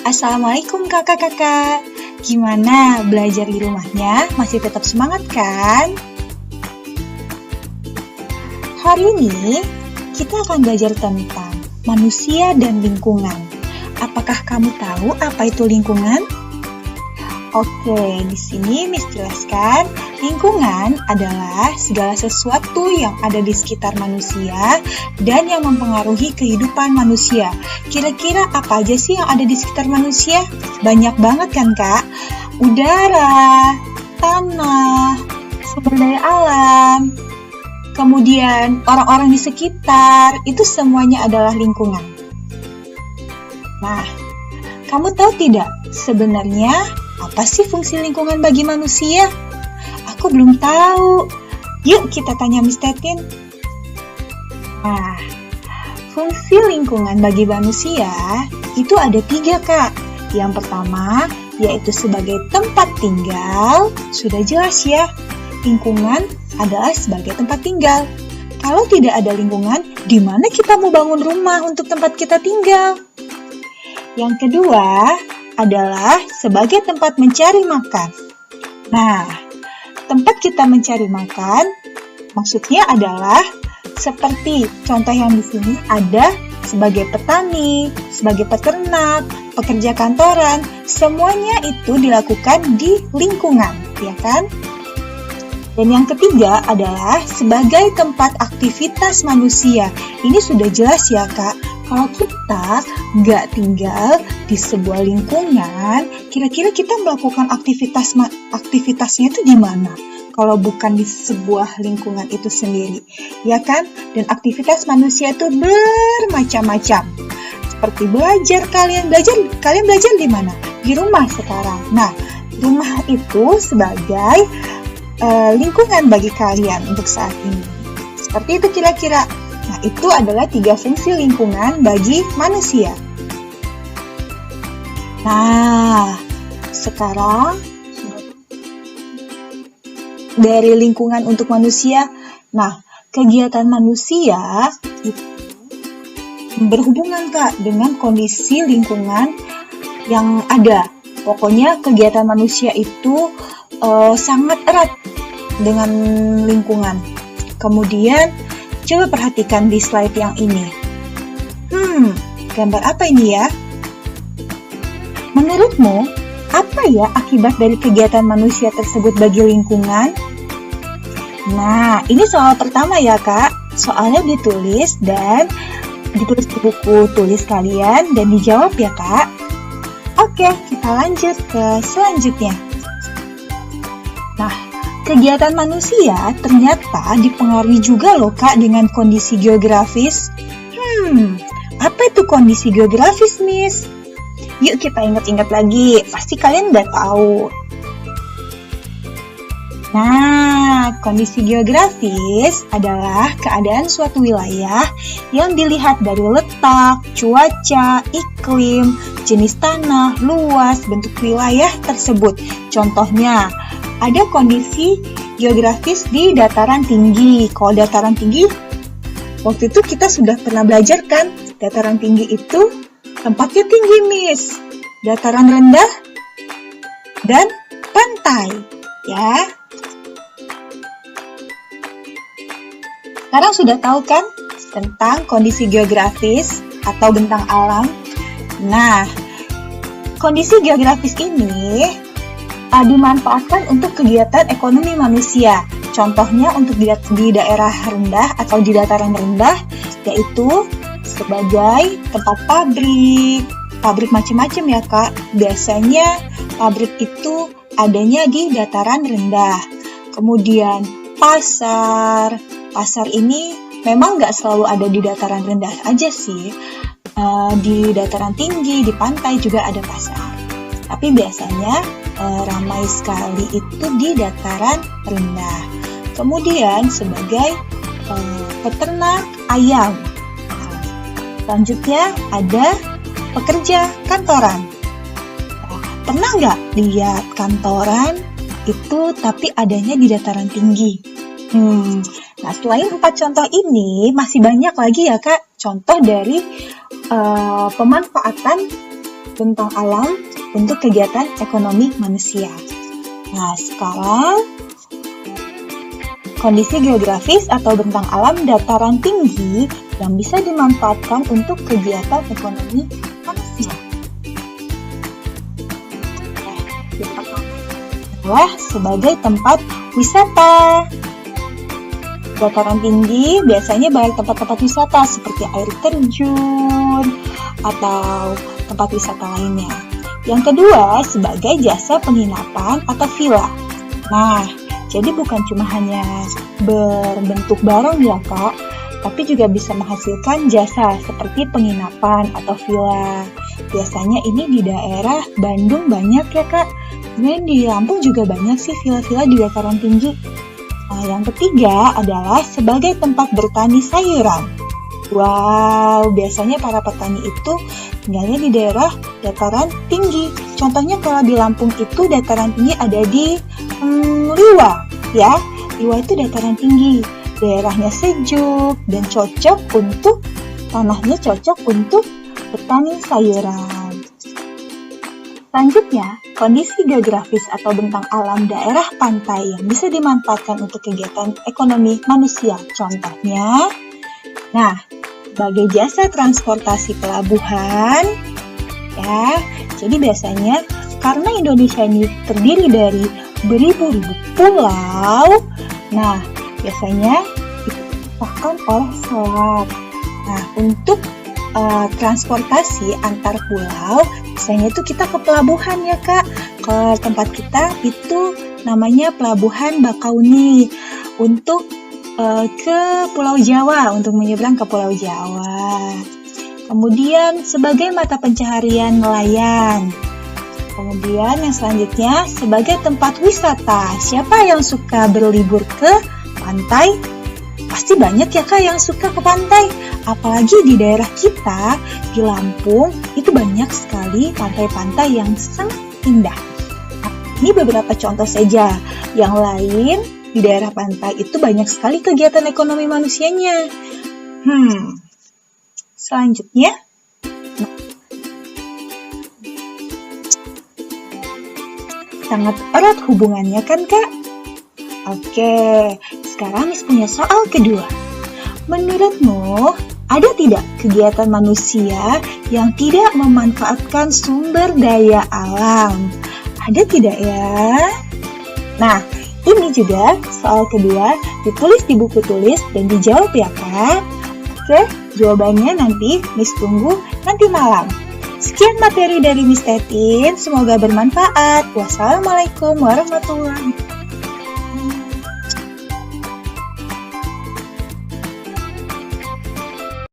Assalamualaikum kakak-kakak. Gimana belajar di rumahnya? Masih tetap semangat kan? Hari ini kita akan belajar tentang manusia dan lingkungan. Apakah kamu tahu apa itu lingkungan? Oke, di sini Miss jelaskan, lingkungan adalah segala sesuatu yang ada di sekitar manusia dan yang mempengaruhi kehidupan manusia. Kira-kira apa aja sih yang ada di sekitar manusia? Banyak banget kan, Kak? Udara, tanah, sumber daya alam, kemudian orang-orang di sekitar, itu semuanya adalah lingkungan. Nah, kamu tahu tidak sebenarnya apa sih fungsi lingkungan bagi manusia? Aku belum tahu. Yuk kita tanya Miss Tetin. Nah, fungsi lingkungan bagi manusia itu ada 3, Kak. Yang pertama, yaitu sebagai tempat tinggal. Sudah jelas ya, lingkungan adalah sebagai tempat tinggal. Kalau tidak ada lingkungan, di mana kita mau bangun rumah untuk tempat kita tinggal? Yang kedua adalah sebagai tempat mencari makan. Nah, tempat kita mencari makan maksudnya adalah seperti contoh yang di sini ada sebagai petani, sebagai peternak, pekerja kantoran, semuanya itu dilakukan di lingkungan, ya kan? Dan yang ketiga adalah sebagai tempat aktivitas manusia. Ini sudah jelas ya, Kak. Kalau kita nggak tinggal di sebuah lingkungan, kira-kira kita melakukan aktivitasnya itu di mana? Kalau bukan di sebuah lingkungan itu sendiri, ya kan? Dan aktivitas manusia itu bermacam-macam. Seperti kalian belajar di mana? Di rumah sekarang. Nah, rumah itu sebagai lingkungan bagi kalian untuk saat ini. Seperti itu kira-kira. Nah, itu adalah 3 fungsi lingkungan bagi manusia. Nah, sekarang dari lingkungan untuk manusia. Nah, kegiatan manusia itu berhubungan, Kak, dengan kondisi lingkungan yang ada. Pokoknya kegiatan manusia itu sangat erat dengan lingkungan. Kemudian coba perhatikan di slide yang ini. Gambar apa ini ya? Menurutmu, apa ya akibat dari kegiatan manusia tersebut bagi lingkungan? Nah, ini soal pertama ya, Kak. Soalnya ditulis di buku tulis kalian dan dijawab ya, Kak. Oke, kita lanjut ke selanjutnya. Nah, kegiatan manusia ternyata dipengaruhi juga loh, Kak, dengan kondisi geografis. Apa itu kondisi geografis, Miss? Yuk kita ingat-ingat lagi, pasti kalian udah tahu. Nah, kondisi geografis adalah keadaan suatu wilayah yang dilihat dari letak, cuaca, iklim, jenis tanah, luas, bentuk wilayah tersebut. Contohnya, ada kondisi geografis di dataran tinggi. Kalau dataran tinggi, waktu itu kita sudah pernah belajar kan? Dataran tinggi itu tempatnya tinggi, Miss. Dataran rendah dan pantai, ya. Sekarang sudah tahu kan tentang kondisi geografis atau bentang alam? Nah, kondisi geografis ini dimanfaatkan untuk kegiatan ekonomi manusia. Contohnya untuk di daerah rendah atau di dataran rendah, yaitu sebagai tempat pabrik macam-macam ya, Kak. Biasanya pabrik itu adanya di dataran rendah. Kemudian pasar ini memang nggak selalu ada di dataran rendah aja sih. Di dataran tinggi, di pantai juga ada pasar. Tapi biasanya ramai sekali itu di dataran rendah. Kemudian sebagai peternak ayam. Selanjutnya ada pekerja kantoran. Pernah nggak lihat kantoran itu tapi adanya di dataran tinggi? Nah, selain 4 contoh ini, masih banyak lagi ya, Kak, contoh dari pemanfaatan bentang alam untuk kegiatan ekonomi manusia. Nah, sekarang kondisi geografis atau bentang alam dataran tinggi yang bisa dimanfaatkan untuk kegiatan ekonomi manusia. Yang pertama adalah sebagai tempat wisata. Dataran tinggi biasanya banyak tempat-tempat wisata seperti air terjun atau tempat wisata lainnya. Yang kedua, sebagai jasa penginapan atau villa. Nah, jadi bukan cuma hanya berbentuk barang ya Kak, tapi juga bisa menghasilkan jasa seperti penginapan atau villa. Biasanya ini di daerah Bandung banyak ya Kak. Kemudian di Lampung juga banyak sih villa-villa di dataran tinggi. Nah, yang ketiga adalah sebagai tempat bertani sayuran. Wow, biasanya para petani itu tinggalnya di daerah dataran tinggi. Contohnya kalau di Lampung itu dataran tinggi ada di Liwa, ya. Liwa itu dataran tinggi. Daerahnya sejuk dan tanahnya cocok untuk bertani sayuran. Selanjutnya, kondisi geografis atau bentang alam daerah pantai yang bisa dimanfaatkan untuk kegiatan ekonomi manusia. Contohnya, sebagai jasa transportasi pelabuhan, ya. Jadi biasanya karena Indonesia ini terdiri dari beribu-ribu pulau, biasanya dipisahkan oleh selat. Nah, untuk transportasi antar pulau, biasanya itu kita ke pelabuhan ya Kak. Ke tempat kita itu namanya Pelabuhan Bakauni untuk ke Pulau Jawa, untuk menyeberang ke Pulau Jawa. Kemudian sebagai mata pencaharian nelayan. Kemudian yang selanjutnya sebagai tempat wisata. Siapa yang suka berlibur ke pantai? Pasti banyak ya Kak yang suka ke pantai. Apalagi di daerah kita, di Lampung, itu banyak sekali pantai-pantai yang sangat indah. Ini beberapa contoh saja. Yang lain, di daerah pantai itu banyak sekali kegiatan ekonomi manusianya. Selanjutnya, sangat erat hubungannya kan Kak? Oke, sekarang Miss punya soal kedua. Menurutmu, ada tidak kegiatan manusia yang tidak memanfaatkan sumber daya alam? Ada tidak ya? Nah, ini juga soal kedua ditulis di buku tulis dan dijawab ya Kak. Oke, jawabannya nanti Miss tunggu nanti malam. Sekian materi dari Miss Tetin, semoga bermanfaat. Wassalamualaikum warahmatullahi wabarakatuh.